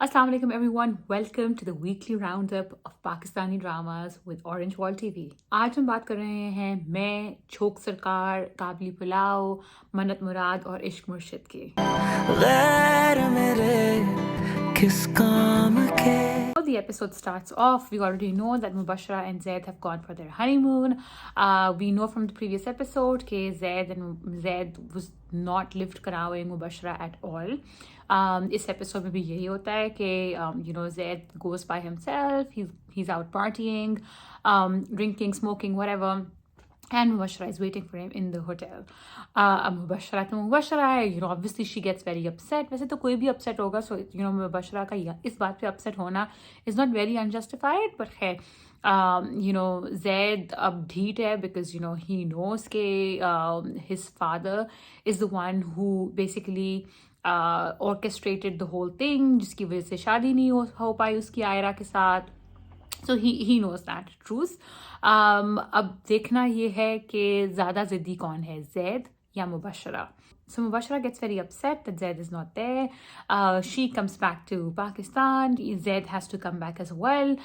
Assalamu alaikum everyone. Welcome to the weekly roundup of Pakistani dramas with Orange Wall TV. आज हम बात कर रहे हैं मैं, झोंक सरकार, काबली पुलाव, मन्नत मुराद और इश्क मुर्शिद की। The episode starts off. We already know that Mubashara and Zaid have gone for their honeymoon. We know from the previous episode that Zaid was not lived करावे Mubashara at all. इस episode में भी यही होता है कि Zaid goes by himself. He's out partying, drinking, smoking, whatever. And Mubashara is waiting for him in the hotel. Mubashara तो Mubashara है, obviously she gets very upset. वैसे तो कोई भी upset होगा, so Mubashara का इस बात पे upset होना is not very unjustified, but है Zaid अब ढीठ है because he knows कि his father is the one who basically orchestrated the whole thing, जिसकी वजह से शादी नहीं हो पाई उसकी आयरा के साथ. So he knows that truth. अब देखना ये है कि ज़्यादा ज़िद्दी कौन है, Zaid या Mubashara. So Mubashara gets very upset that Zaid is not there. She comes back to Pakistan. Zaid has to come back as well.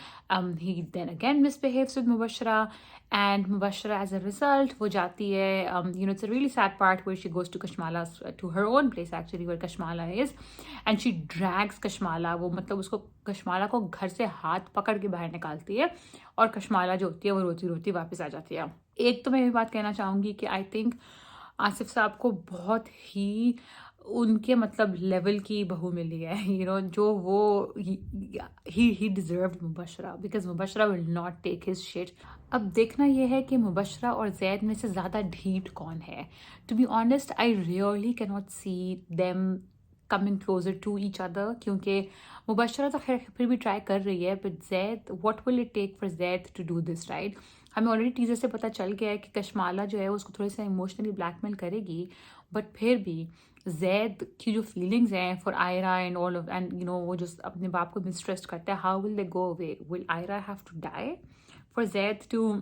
He then again misbehaves with Mubashara. And Mubashara, as a result, wo jati hai. It's a really sad part where she goes to Kashmala, to her own place actually, where Kashmala is. And she drags Kashmala. वो मतलब उसको कशमाला को घर से हाथ पकड़ के बाहर निकालती है और कशमाला जो होती है वो रोती रोती वापस आ जाती है. एक तो मैं ये बात कहना चाहूँगी कि आई थिंक आसिफ साहब को बहुत ही उनके मतलब लेवल की बहू मिली है, जो वो ही deserved Mubashra, because Mubashra will not take his shit. अब देखना यह है कि मुबशरा और जैद में से ज़्यादा ढीठ कौन है. To be honest, I really can not see them coming closer to each other, क्योंकि मुबशरा तो खैर फिर भी ट्राई कर रही है, but Zaid, what will it take for Zaid to do this, right? हमें ऑलरेडी टीजर से पता चल गया है कि कशमाला जो है उसको थोड़ा सा इमोशनली ब्लैकमेल करेगी, बट फिर भी जैद की जो फीलिंग्स हैं for Aira and all of and वो जो अपने बाप को मिसट्रस्ट करता है, how will they go away? Will Aira have to die for Zaid to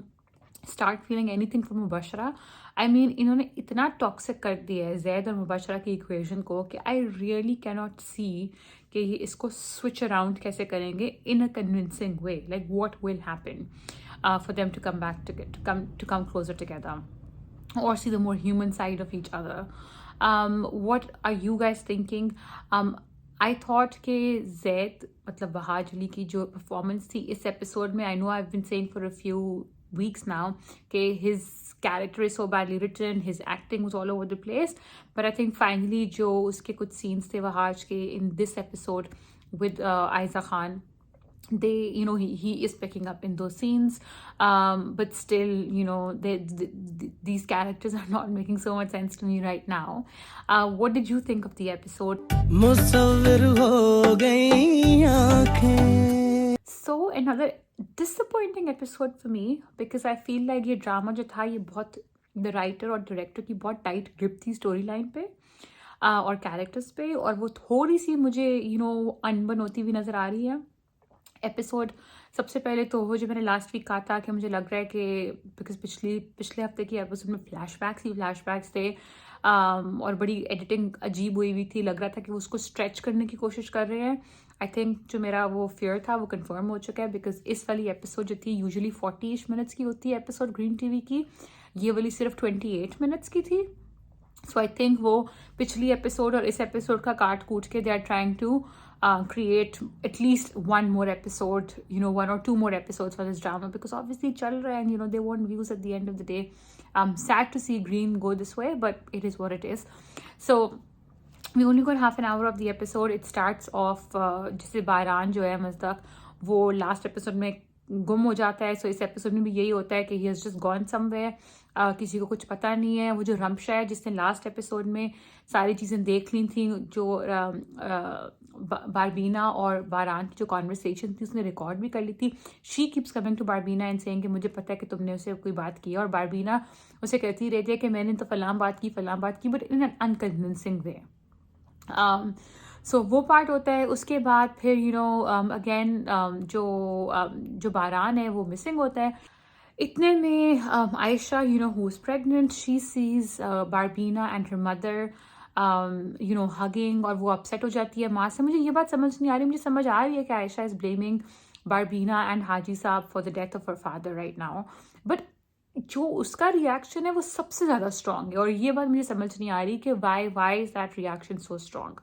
start feeling anything for Mubashra? I mean, इन्होंने इतना टॉक्सिक कर दिया है जैद और मुबशरा की इक्वेशन को कि I really can not see कि ये इसको स्विच अराउंड कैसे करेंगे in a convincing way. Like what will happen for them to come back to come closer together or see the more human side of each other. What are you guys thinking? I thought कि Zaid मतलब वहाज अली की जो performance थी इस episode में, I know I've been saying for a few weeks now कि his character is so badly written, his acting was all over the place, but I think finally जो उसके कुछ scenes थे वहाज के in this episode with Aiza Khan, they he is picking up in those scenes, but still these characters are not making so much sense to me right now. What did you think of the episode? So another disappointing episode for me, because I feel like ये drama जो था ये बहुत the writer और director की बहुत tight grip थी story line पे और characters पे, और वो थोड़ी सी मुझे अनबन होती हुई नजर आ रही है. एपिसोड सबसे पहले तो वो जो मैंने लास्ट वीक कहा था कि मुझे लग रहा है कि बिकॉज पिछले हफ्ते की एपिसोड में फ्लैशबैक्स थे और बड़ी एडिटिंग अजीब हुई थी, लग रहा था कि वो उसको स्ट्रेच करने की कोशिश कर रहे हैं. आई थिंक जो मेरा वो फियर था वो कंफर्म हो चुका है, बिकॉज इस वाली एपिसोड जो थी यूजुअली 40 मिनट्स की होती है एपिसोड ग्रीन टीवी की, ये वाली सिर्फ 28 मिनट्स की थी. सो आई थिंक वो पिछली एपिसोड और इस एपिसोड का काट कूट के they are trying to create at least one more episode, 1 or 2 more episodes for this drama, because obviously chal raha and they want views at the end of the day. Sad to see Green go this way, but it is what it is. So we only got half an hour of the episode. It starts off जैसे बारान जो है मज़दक वो last episode में गुम हो जाता है. सो इस एपिसोड में भी यही होता है कि he has just gone somewhere, किसी को कुछ पता नहीं है. वो जो रमशा है जिसने लास्ट एपिसोड में सारी चीज़ें देख ली थी, जो बारबीना और बारान की जो कॉन्वर्सेशन थी उसने रिकॉर्ड भी कर ली थी. She keeps coming to Barbina and saying कि मुझे पता है कि तुमने उससे कोई बात की, और बारबीना उसे कहती रहती है कि मैंने तो फलां बात की, बट इन एन अनकन्विंसिंग वे. सो वो पार्ट होता है. उसके बाद फिर अगेन जो बारान है वो मिसिंग होता है. इतने में Ayesha who is pregnant, she sees Barbina and her mother hugging, और वो अपसेट हो जाती है माँ से। मुझे ये बात समझ नहीं आ रही, मुझे समझ आ रही है कि आयशा इज़ ब्लेमिंग बारबीना एंड हाजी साहब for the death of her father right now, but जो उसका रिएक्शन है वो सबसे ज़्यादा स्ट्रॉन्ग है, और ये बात मुझे समझ नहीं आ रही कि why is that reaction so strong.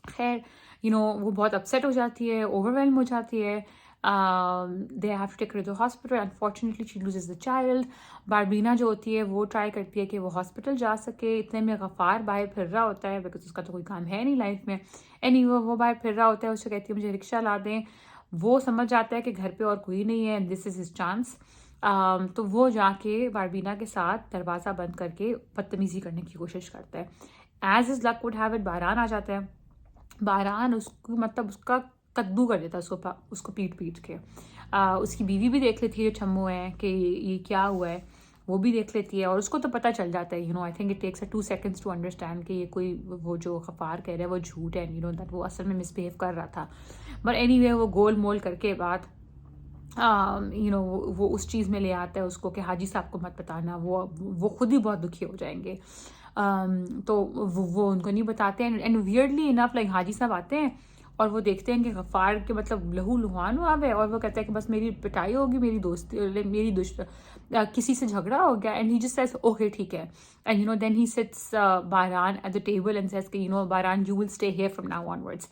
खैर वो बहुत अपसेट हो जाती है, ओवरवेलम हो जाती है। They have to take her to the hospital. Unfortunately she loses the child. Barbina जो होती है वो ट्राई करती है कि वो हॉस्पिटल जा सके, इतने में गफ़ार बाहर फिर रहा होता है, बिकॉज उसका तो कोई काम है नहीं लाइफ में। वो बाहर फिर रहा होता है, उससे कहती है मुझे रिक्शा ला दें। वो समझ जाता है कि घर पे और कोई नहीं है, दिस इज़ हिज चांस। तो वो जाके बारबीना के साथ दरवाज़ा बंद करके बदतमीज़ी करने की कोशिश करता है। As is luck would have it, Baran आ जाता है। बारान उसको मतलब उसका कद्दू कर देता है, उसको पीट के। उसकी बीवी भी देख लेती है जो छम्मू है कि ये क्या हुआ है, वो भी देख लेती है, और उसको तो पता चल जाता है। I think it takes 2 seconds to understand कि ये कोई वो जो गफ़ार कह रहा है वो झूठ है, दैट वो असल में मिसबिहेव कर रहा था। बट एनीवे वो गोल मोल करके बाद वो उस चीज़ में ले आता है उसको कि हाजी साहब को मत बताना, वो खुद ही बहुत दुखी हो जाएंगे। तो वो उनको नहीं बताते हैं, एंड वियर्डली इनफ लाइक हाजी साहब आते हैं और वो देखते हैं कि गफ़ार के मतलब लहू लुहान हुआ है, और वो कहता है कि बस मेरी पिटाई होगी, मेरी किसी से झगड़ा हो गया, and he just says okay ठीक है, and then he sits Baran at the table and says कि Baran you will stay here from now onwards.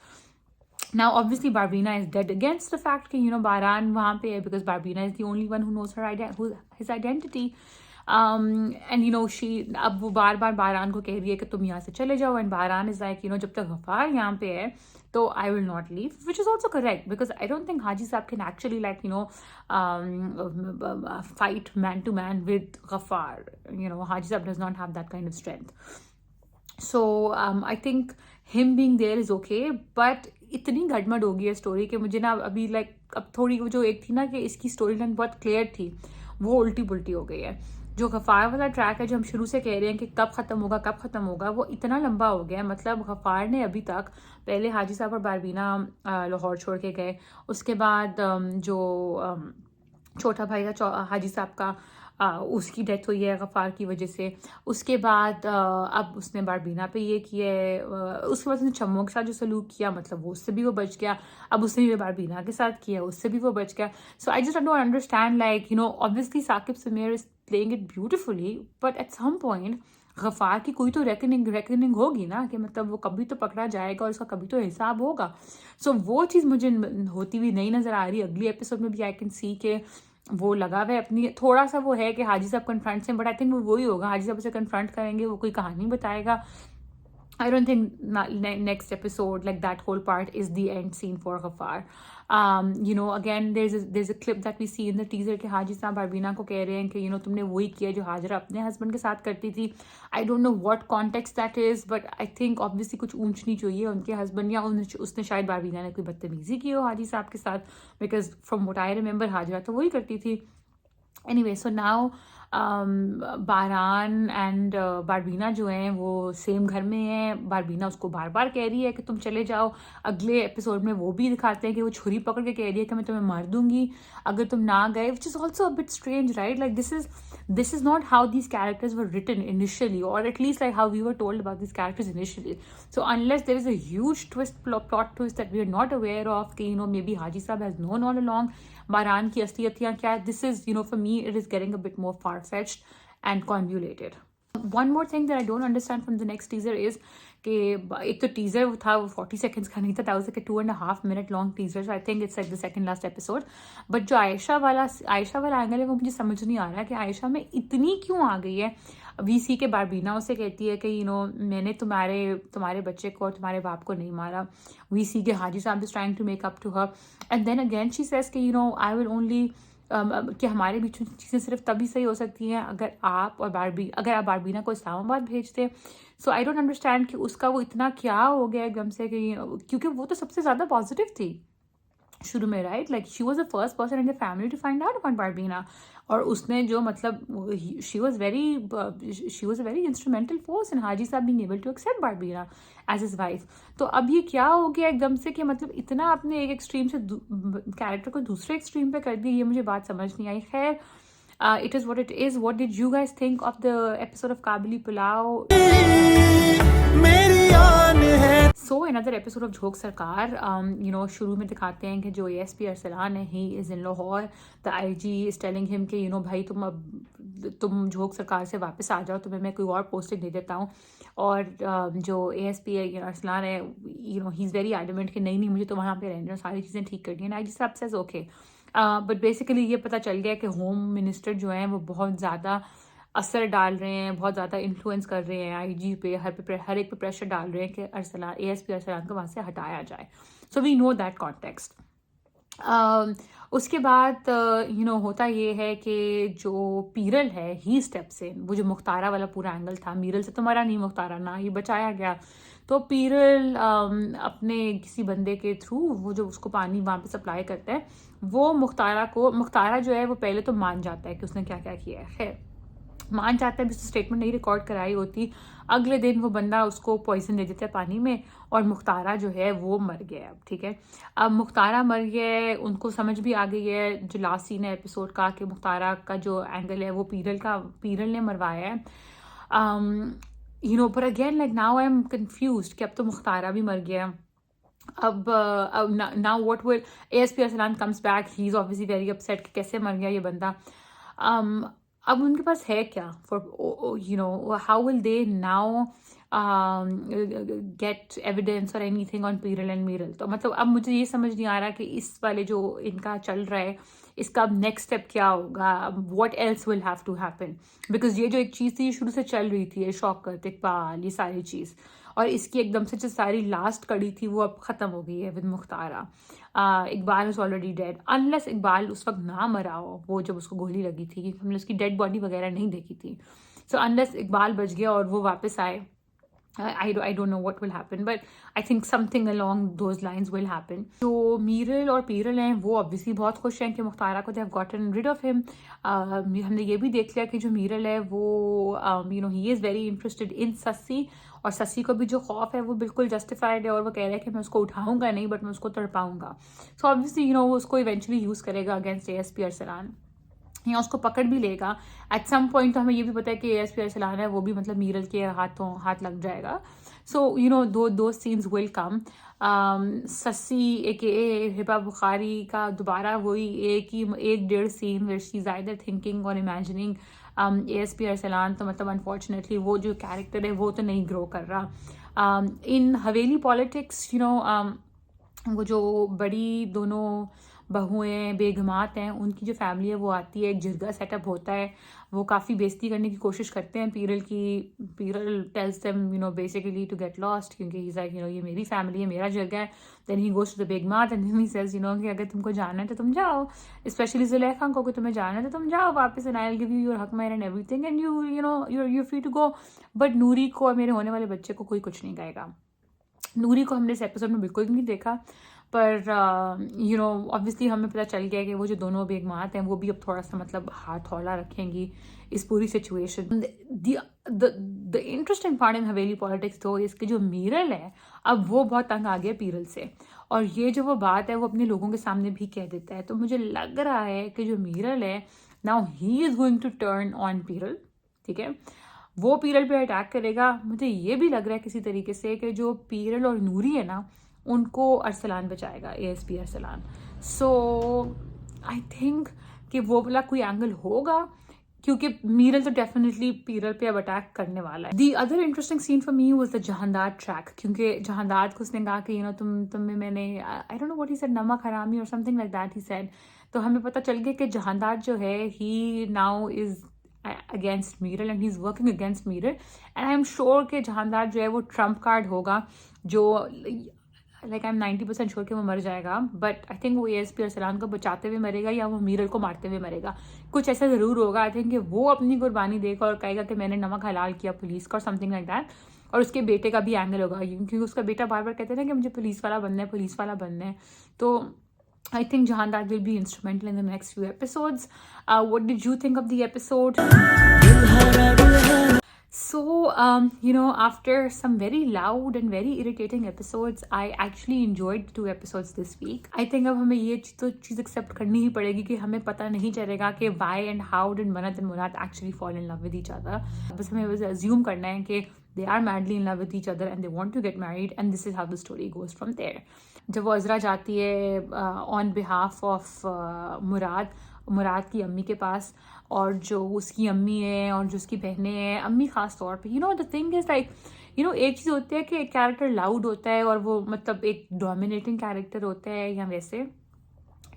Now, obviously, Barbina is dead against the fact कि बारान वहाँ पे है, because Barbina is the only one who knows his identity. And she अब वो बार बारान को कह रही है कि तुम यहाँ से चले जाओ, and बारान is like जब तक गफ़ार यहाँ पे है तो I will not leave, which is also correct, because I don't think Haji Saab can actually fight man to man with Ghaffar. Haji Saab does not have that kind of strength. So I think him being there is okay, but इतनी गड़बड़ हो गई है story के मुझे ना अभी अब थोड़ी वो जो एक थी ना कि इसकी स्टोरी लाइन बहुत क्लियर थी, वो उल्टी पुल्टी हो गई है। जो गफ़ार वाला ट्रैक है जो हम शुरू से कह रहे हैं कि कब ख़त्म होगा, वो इतना लंबा हो गया है। मतलब गफ़ार ने अभी तक पहले हाजी साहब और बारबीना लाहौर छोड़ के गए, उसके बाद जो छोटा भाई था हाजी साहब का, उसकी डेथ हुई है गफ़ार की वजह से। उसके बाद अब उसने बारबीना पे ये किया है, उसके बाद उसने छम्मों के साथ जो सलूक किया, मतलब वो उससे भी वो बच गया। अब उसने ये बारबीना के साथ किया, उससे भी वो बच गया। So I just don't understand obviously Saqib Sameer is playing it beautifully, but at some point Ghaffar की कोई तो रेकनिंग होगी ना, कि मतलब वो कभी तो पकड़ा जाएगा और उसका कभी तो हिसाब होगा। सो वो चीज़ मुझे होती हुई नहीं नज़र आ रही। अगली एपिसोड में भी आई कैन सी के वो लगा हुआ है अपनी, थोड़ा सा वो है कि हाजी साहब कन्फ्रंट से, बट आई थिंक वो वही होगा, हाजी साहब उसे कन्फ्रंट करेंगे, वो कोई कहानी बताएगा। I don't think next episode, like that whole part, is the end scene for Ghaffar. Again, there's a clip that we see in the teaser कि हाजी साहब बारबीना को कह रहे हैं कि तुमने वही किया जो हाजरा अपने हस्बैंड के साथ करती थी। I don't know what context that is, but I think obviously कुछ ऊंच नीच हुई है उनके हस्बैंड, या उसने शायद बारबीना ने कोई बदतमीजी की हो हाजी साहब के साथ, because from what I remember Hazra तो वही करती थी। Anyway, so now Baran and Barbina जो हैं वो सेम घर में हैं। बारबीना उसको बार बार कह रही है कि तुम चले जाओ। अगले एपिसोड में वो भी दिखाते हैं कि वो छुरी पकड़ के कह रही है कि मैं तुम्हें मार दूंगी अगर तुम ना गए, which is also a bit strange, right? Like this is not how these characters were written initially, or at least like how we were told about these characters initially. So unless there is a huge plot twist that we are not aware of, कि maybe Haji Saab has known all along बारान की असलियतियाँ क्या है, this is for me it is getting a bit more far-fetched and convoluted. One more thing that I don't understand from the next teaser is कि एक तो teaser था वो 40 seconds का नहीं था, that was like a 2.5 minute long teaser, so I think it's like the second last episode. But जो आयशा वाला एंगल है वो मुझे समझ नहीं आ रहा कि आयशा में इतनी क्यों आ गई है। वीसी के बारबीना उसे कहती है कि मैंने तुम्हारे बच्चे को और तुम्हारे बाप को नहीं मारा। वीसी के हाजी साहब is trying to make up to her, and then again she says कि आई विल ओनली कि हमारे बीच में चीज़ें सिर्फ तभी सही हो सकती हैं अगर आप बारबीना को इस्लामाबाद भेजते। सो आई डोंट अंडरस्टैंड कि उसका वो इतना क्या हो गया एकदम से, कि क्योंकि वो तो सबसे ज़्यादा पॉजिटिव थी शुरू में, right? Like she was the first person in the family to find out about Barbina, और उसने जो मतलब she was a very instrumental force in Haji साहब being able to accept Barbina as his wife. तो अब ये क्या हो गया एकदम से कि मतलब इतना आपने एक एक्सट्रीम से कैरेक्टर को दूसरे एक्सट्रीम पे कर दिया, ये मुझे बात समझ नहीं आई। खैर, it is what it is. What did you guys think of the episode of Kabli Pulao? मेरी आन है। So another episode of Jhok Sarkar, शुरू में दिखाते हैं कि जो ASP अरसलान है, he is in Lahore. The IG is telling him कि भाई तुम झोंक सरकार से वापस आ जाओ, तुम्हें मैं कोई और पोस्टिंग दे देता हूँ. और जो ASP है अरसलान है, ही इज़ वेरी एडमेंट कि नहीं मुझे तो वहाँ पे रहना है, सारी चीज़ें ठीक करनी है. IG साहब सेज ओके. बट बेसिकली ये पता चल गया कि होम मिनिस्टर जो हैं वो बहुत ज़्यादा असर डाल रहे हैं, बहुत ज़्यादा इन्फ्लुएंस कर रहे हैं IG पे, हर एक पे प्रेशर डाल रहे हैं कि अरसलान ASP अरसलान को वहाँ से हटाया जाए. So we know that context. उसके बाद होता ये है कि जो पीरल है ही स्टेप्स इन. वो जो मुख्तारा वाला पूरा एंगल था, मीरल से तो मरा नहीं मुख्तारा, ना ही बचाया गया. तो पीरल अपने किसी बंदे के थ्रू वो जो उसको पानी वहाँ पे सप्लाई करता है, वो मुख्तारा जो है वो पहले तो मान जाता है कि उसने क्या क्या किया है. खैर मान जाता है, भी स्टेटमेंट नहीं रिकॉर्ड कराई होती. अगले दिन वो बंदा उसको पॉइजन दे देता है पानी में, और मुख्तारा जो है वो मर गया. अब ठीक है, अब मुख्तारा मर गया, उनको समझ भी आ गई है जो लास्ट सीन है एपिसोड का कि मुख्तारा का जो एंगल है वो पीरल ने मरवाया है. पर again like now I am confused कि अब तो मुख्तारा भी मर गया. अब now what will ASP Arsalan comes back, he is obviously very upset कि कैसे मर गया ये बंदा. अब उनके पास है क्या for how will they now get evidence और एनीथिंग ऑन पीरल एंड मीरल. तो मतलब अब मुझे ये समझ नहीं आ रहा कि इस वाले जो इनका चल रहा है इसका अब नेक्स्ट स्टेप क्या होगा, what else will have to happen. Because ये जो एक चीज़ थी शुरू से चल रही थी, ये शौकत इकबाल ये सारी चीज़, और इसकी एकदम से जो सारी लास्ट कड़ी थी वो अब ख़त्म हो गई है with Mukhtara. Iqbal is already dead, unless Iqbal उस वक्त ना मरा हो, वो जब उसको गोली लगी थी, क्योंकि हमने उसकी डेड बॉडी वगैरह नहीं देखी थी. सो अनलेस इकबाल बच गया और वो वापस आए, I don't know what will happen, but I think something along those lines will happen. तो मीरल और पीरल हैं वो obviously बहुत खुश हैं कि मुख्तारा को they have gotten rid of him. हमने ये भी देख लिया कि जो मीरल है वो he is very interested in Shashi, और सस्सी को भी जो खौफ है वो बिल्कुल जस्टिफाइड है, और वो कह रहा है कि मैं उसको उठाऊंगा नहीं बट मैं उसको तड़पाऊंगा. सो ऑब्वियसली वो उसको इवेंचुअली यूज़ करेगा अगेंस्ट ASP अरसलान, या उसको पकड़ भी लेगा एट सम पॉइंट. तो हमें ये भी पता है कि ASP अरसलान है वो भी मतलब मीरल के हाथ लग जाएगा. सो दो सीन्स विल कम. सस्सी एक हिबा बुखारी का दोबारा वही एक डेढ़ scene where she is either thinking और इमेजिनिंग ASP अरसलान. तो मतलब अनफॉर्चुनेटली वो जो कैरेक्टर है वो तो नहीं ग्रो कर रहा. इन हवेली पॉलिटिक्स वो जो बड़ी दोनों बहुएं बेगमात हैं उनकी जो फैमिली है वो आती है, एक जिरगा सेटअप होता है, वो काफ़ी बेइज्जती करने की कोशिश करते हैं पीरल की. Peeral tells them basically to get lost, क्योंकि ही इज लाइक ये मेरी फैमिली है, मेरा जिरगा है. Then he goes to the बेगमात एंड ही सेज कि अगर तुमको जाना है तो तुम जाओ, स्पेशली जुलेखा को कि तुम्हें जाना है तो तुम जाओ वापस, and I will give you your हक मायर and everything and you free to go. But Noori को और मेरे होने वाले बच्चे को कोई कुछ नहीं कहेगा. नूरी को हमने इस एपिसोड में बिल्कुल नहीं देखा, पर ऑब्वियसली हमें पता चल गया कि वो जो दोनों बेगमात हैं वो भी अब थोड़ा सा मतलब हाथ हौला रखेंगी इस पूरी situation. The interesting part in Haveli politics तो इसके जो मीरल है अब वो बहुत तंग आ गया पीरल से, और ये जो वो बात है वो अपने लोगों के सामने भी कह देता है. तो मुझे लग रहा है कि जो मीरल है now he is going to turn on Peeral. ठीक है, वो पीरल पे अटैक करेगा. मुझे ये भी लग रहा है किसी तरीके से कि जो पीरल और नूरी है ना उनको अरसलान बचाएगा, ASP Arsalan. So I think कि वो वाला कोई एंगल होगा, क्योंकि मीरल तो डेफिनेटली पीरल पे अब अटैक करने वाला है. The other interesting scene for me was the Jahandar track, क्योंकि जहानदार को उसने कहा कि तुम्हें मैंने I don't know what he said, नमक हरामी और something like that he said. तो हमें पता चल गया कि जहानदार जो है he now is against Meeral and he is working against Meeral. And I am sure कि जहानदार जो है वो ट्रम्प कार्ड होगा, जो लाइक आई एम 90% श्योर कि वो मर जाएगा. बट आई थिंक वो ASP अरसलान को बचाते हुए मरेगा या वो मीरल को मारते हुए मरेगा, कुछ ऐसा ज़रूर होगा. आई थिंक कि वो अपनी कुर्बानी देगा और कहेगा कि मैंने नमक हलाल किया पुलिस का और समथिंग लाइक दैट. और उसके बेटे का भी एंगल होगा, क्योंकि उसका बेटा बार बार कहते हैं ना कि मुझे पुलिस वाला बनना है. तो I think Jahandar will be instrumental in the next few episodes. What did you think of the episode? So, after some very loud and very irritating episodes, I actually enjoyed 2 episodes this week. I think अब हमें ये चीज़ accept करनी ही पड़ेगी कि हमें पता नहीं चलेगा कि why and how did Mannat and Murad actually fall in love with each other. बस हमें बस assume करना है कि they are madly in love with each other and they want to get married, and this is how the story goes from there. जब वो अज़रा जाती है ऑन बिहाफ ऑफ मुराद की अम्मी के पास, और जो उसकी अम्मी है और जो उसकी बहनें हैं, अम्मी ख़ास तौर पे, द थिंग इज़ लाइक, एक चीज़ होती है कि एक कैरेक्टर लाउड होता है और वो मतलब एक डोमिनेटिंग कैरेक्टर होता है, या वैसे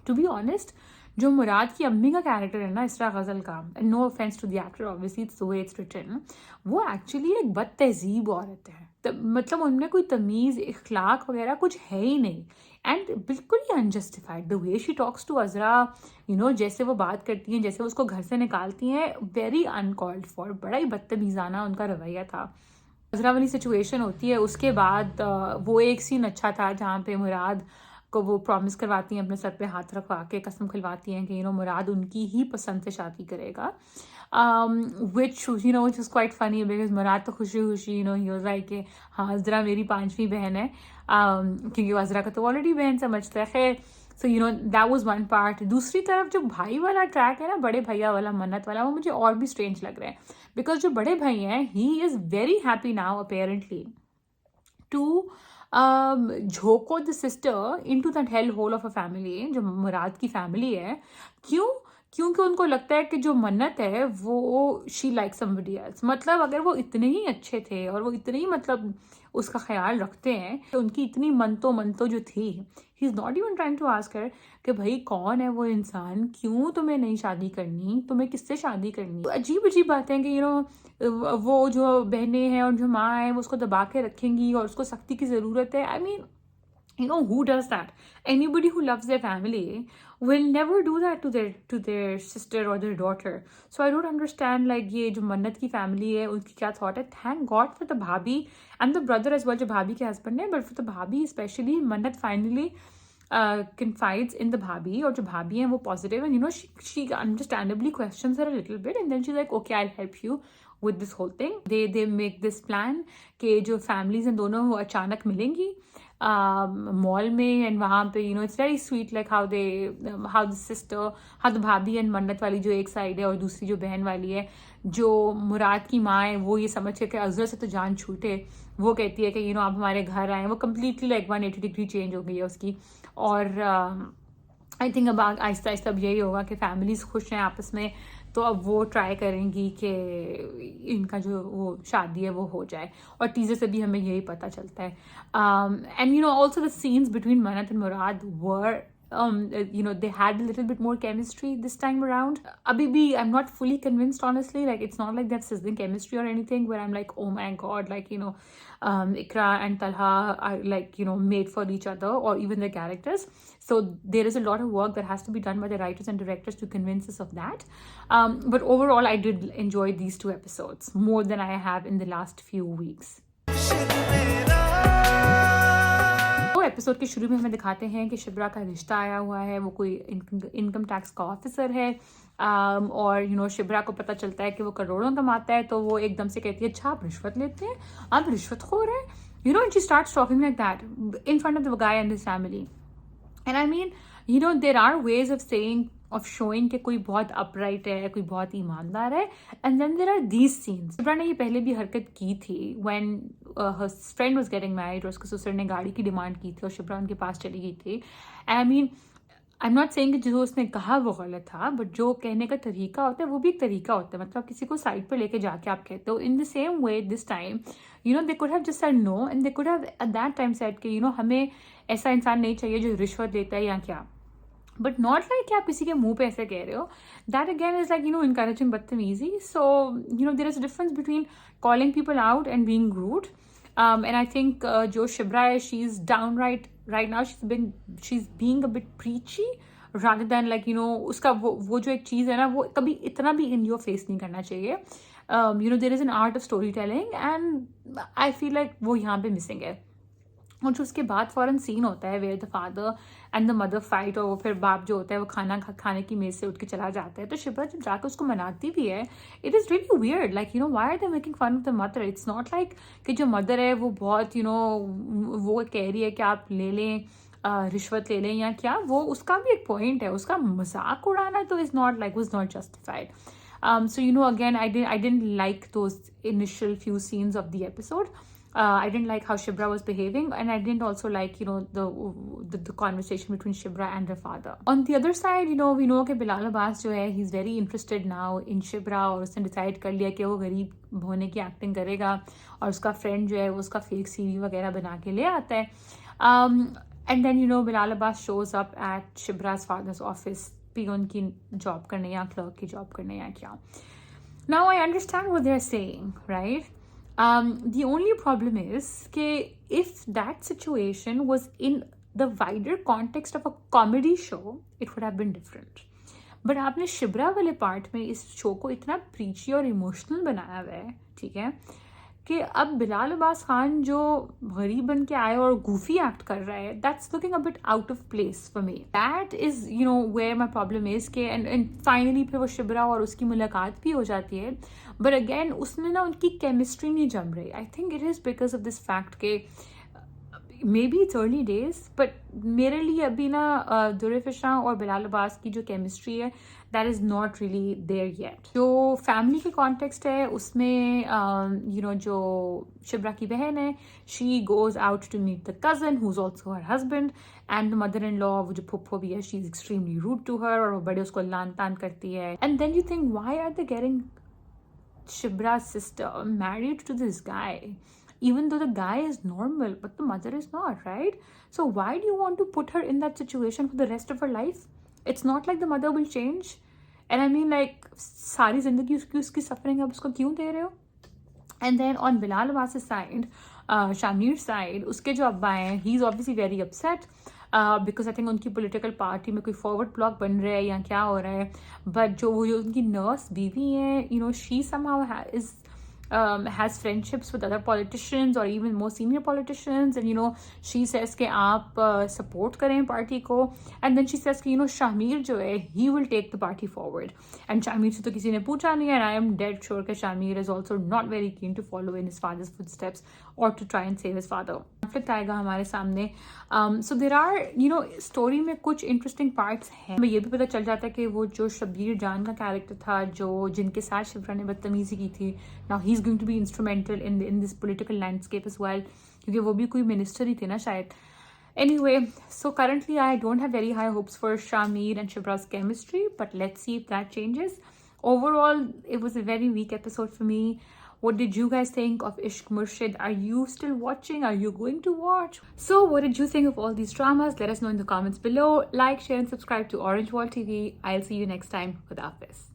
टू बी ऑनेस्ट जो मुराद की अम्मी का कैरेक्टर है ना इसरा गज़ल का, no offence to the actor obviously, it's the way it's written, वो एक्चुअली एक बद तहजीब औरत है। मतलब उनमें कोई तमीज़ इखलाक वगैरह कुछ है ही नहीं, एंड बिल्कुल ही unjustified the way she talks to Azra, जैसे वो बात करती हैं, जैसे वो उसको घर से निकालती हैं, वेरी अनकॉल्ड फॉर, बड़ा ही बदतमीज़ाना उनका रवैया था। अज़रा वाली सिचुएशन होती है, उसके बाद वो एक सीन अच्छा था जहाँ पे मुराद को वो प्रॉमिस करवाती हैं, अपने सर पे हाथ रखवा के कसम खिलवाती हैं कि मुराद उनकी ही पसंद से शादी करेगा, which is quite funny because मुराद तो खुशी खुशी he was like कि हाँ अज़रा मेरी 5वीं बहन है, क्योंकि अज़रा का तो ऑलरेडी बहन समझता है। खैर, सो that was one part। दूसरी तरफ जो भाई वाला ट्रैक है ना, बड़े भैया वाला, मन्नत वाला, वो मुझे और भी स्ट्रेंज लग रहा है, बिकॉज जो बड़े भाई हैं he is very happy now apparently to झोंको the sister into that hell hole of a family, जो मुराद की फैमिली है। क्योंकि उनको लगता है कि जो मन्नत है वो शी लाइक समबडी एल्स। मतलब अगर वो इतने ही अच्छे थे और वो इतने ही मतलब उसका ख्याल रखते हैं, तो उनकी इतनी मनतो जो थी, he is not even trying to ask her कि भाई कौन है वो इंसान, क्यों तुम्हें नहीं शादी करनी, तुम्हें किससे शादी करनी। अजीब अजीब बातें कि वो जो बहनें हैं और जो माँ है वो उसको दबा के रखेंगी और उसको सख्ती की ज़रूरत है। I mean, who does that? Anybody who loves their family will never do that to their sister or their daughter. So I don't understand like ये जो मन्नत की फैमिली है उनकी क्या थॉट है। Thank God for the भाभी and the brother as well, जो भाभी के हस्बैंड है, but for the भाभी especially, मन्नत finally confides in the भाभी, और जो भाभी है वो positive, and she understandably questions her a little bit, and then she's like, okay, I'll help you with this whole thing. They make this plan कि जो families हैं दोनों वो अचानक मिलेंगी मॉल में, एंड वहाँ पे it's very sweet like how the sister, how the भाभी एंड मन्नत वाली जो एक साइड है और दूसरी जो बहन वाली है, जो मुराद की माँ है, वो ये समझ के कि अज़रा से तो जान छूटे, वो कहती है कि आप हमारे घर आए। वो कम्प्लीटली लाइक 180 डिग्री चेंज हो गई है उसकी। और आई थिंक अब आहिस्ता आहिस्ता अब यही होगा कि फैमिलीज खुश हैं आपस में, तो अब वो ट्राई करेंगी कि इनका जो वो शादी है वो हो जाए, और टीजर से भी हमें यही पता चलता है। And also the scenes between Mannat and Murad were they had a little bit more chemistry this time around. Abhi bhi, I'm not fully convinced honestly, like it's not like they have sizzling chemistry or anything where I'm like, oh my god, like Ikra and Talha are like made for each other, or even the characters. So there is a lot of work that has to be done by the writers and directors to convince us of that. But overall I did enjoy these 2 episodes more than I have in the last few weeks. Episode के शुरू में हमें दिखाते हैं कि शिब्रा का रिश्ता आया हुआ है, वो कोई इनकम टैक्स का ऑफिसर है, और शिब्रा को पता चलता है कि वो करोड़ों कमाता है, तो वो एकदम से कहती है, अच्छा आप रिश्वत लेते हैं, आप रिश्वतखोर हैं, and she starts talking like that in front of the guy and his family. And I mean, there are ways of saying, of showing कि कोई बहुत upright है, कोई बहुत ईमानदार है, and then there are these scenes. Shibra ने ये पहले भी हरकत की थी when her friend was getting married, और उसके ससुर ने गाड़ी की डिमांड की थी और शिब्रा उनके पास चली गई थी। I mean, I'm not saying कि जो उसने कहा वो गलत था, बट जो कहने का तरीका होता है वो भी एक तरीका होता है। मतलब किसी को साइड पे लेके जाके आप कहते हो। In the same way this time, they could have just said no, and they could have at that time said कि हमें ऐसा इंसान नहीं चाहिए जो रिश्वत लेता है या क्या, बट नॉट लाइक कि आप किसी के मुंह पे ऐसे कह रहे हो। That again is like encouraging बदतमीजी। So there is a difference between calling people out and being rude. And I think जो शिब्रा है, she is down right now she's being a bit preachy rather than like उसका वो जो एक चीज़ है ना, वो कभी इतना भी in your face नहीं करना चाहिए। there is an art of storytelling and I feel like वो यहाँ पे missing है। और जो उसके बाद फ़ौरन सीन होता है where the father and the mother fight, और फिर बाप जो होता है वो खाने की मेज़ से उठ के चला जाता है, तो शिब्रा जब जाकर उसको मनाती भी है, it is really weird, like why are they making fun of the mother. It's not like कि जो मदर है वो बहुत वो कह रही है कि आप ले लें, रिश्वत ले लें या क्या, वो उसका भी एक पॉइंट है, उसका मजाक उड़ाना तो is not justified. So again, I didn't like those initial few scenes of the episode. I didn't like how Shibra was behaving, and I didn't also like the conversation between Shibra and her father. On the other side, we know कि Bilal Abbas जो है, he's very interested now in Shibra, और उसने decide कर लिया कि वो गरीब होने की acting करेगा, और उसका friend जो है वो उसका fake CV वगैरह बना के ले आता है. And then Bilal Abbas shows up at Shibra's father's office, peon की job करने या clerk की job करने या क्या. Now I understand what they're saying, right? The only problem is that if that situation was in the wider context of a comedy show, it would have been different. But आपने शिब्रा वाले part में इस show को इतना प्रीची और emotional बनाया हुआ है, ठीक है, कि अब बिलाल अब्बास खान जो गरीब बन के आए और गूफी एक्ट कर रहा है, that's looking a bit out of place for me. That is where my problem is के एंड फाइनली फिर वो शिब्रा और उसकी मुलाकात भी हो जाती है, बट अगेन उसमें ना उनकी केमिस्ट्री नहीं जम रही. I think it is because of this fact के maybe it's early days, but मेरे लिए अभी ना दुरेफिशा और बिलाल अब्बास की जो केमिस्ट्री है, that is not really there yet. जो फैमिली के कॉन्टेक्स्ट है उसमें जो शिब्रा की बहन है, she goes out to meet the cousin who is also her husband, and the mother in law वो जो फुप्पो भी है, she is extremely rude to her, और वो बड़े उसको लान तान करती है. And then you think why are they getting Shibra's sister married to this guy, even though the guy is normal, but the mother is not, right? So why do you want to put her in that situation for the rest of her life? It's not like the mother will change. And I mean, like, सारी जिंदगी उसकी suffering अब उसको क्यों दे रहे हो? And then on Bilal Abbas's side, Shamir's side, उसके जो अब्बा हैं, he's obviously very upset. Because I think उनकी political party में कोई forward block बन रहा है या क्या हो रहा है, but जो उनकी nurse बीवी है, she somehow has friendships with other politicians or even more senior politicians, and she says कि आप support करें party को, and then she says कि Shamir जो है, he will take the party forward, and Shamir से तो किसी ने पूछा नहीं, and I am dead sure कि Shamir is also not very keen to follow in his father's footsteps or to try and save his father. conflict आएगा हमारे सामने. So there are story में कुछ interesting parts हैं. हमें ये भी पता चल जाता है कि वो जो शब्बीर जान का कैरेक्टर था, जो जिनके साथ शिफ्रा ने बदतमीजी की थी, now he's going to be instrumental in this political landscape as well, क्योंकि वो भी कोई मिनिस्टर ही थे ना शायद. Anyway, so currently I don't have very high hopes for Shamir and Shibra's chemistry, but let's see if that changes. Overall, it was a very weak episode for me. What did you guys think of Ishq Murshid? Are you still watching? Are you going to watch? So what did you think of all these dramas? Let us know in the comments below. Like, share and subscribe to Orange Wall TV. I'll see you next time. Khuda Hafiz.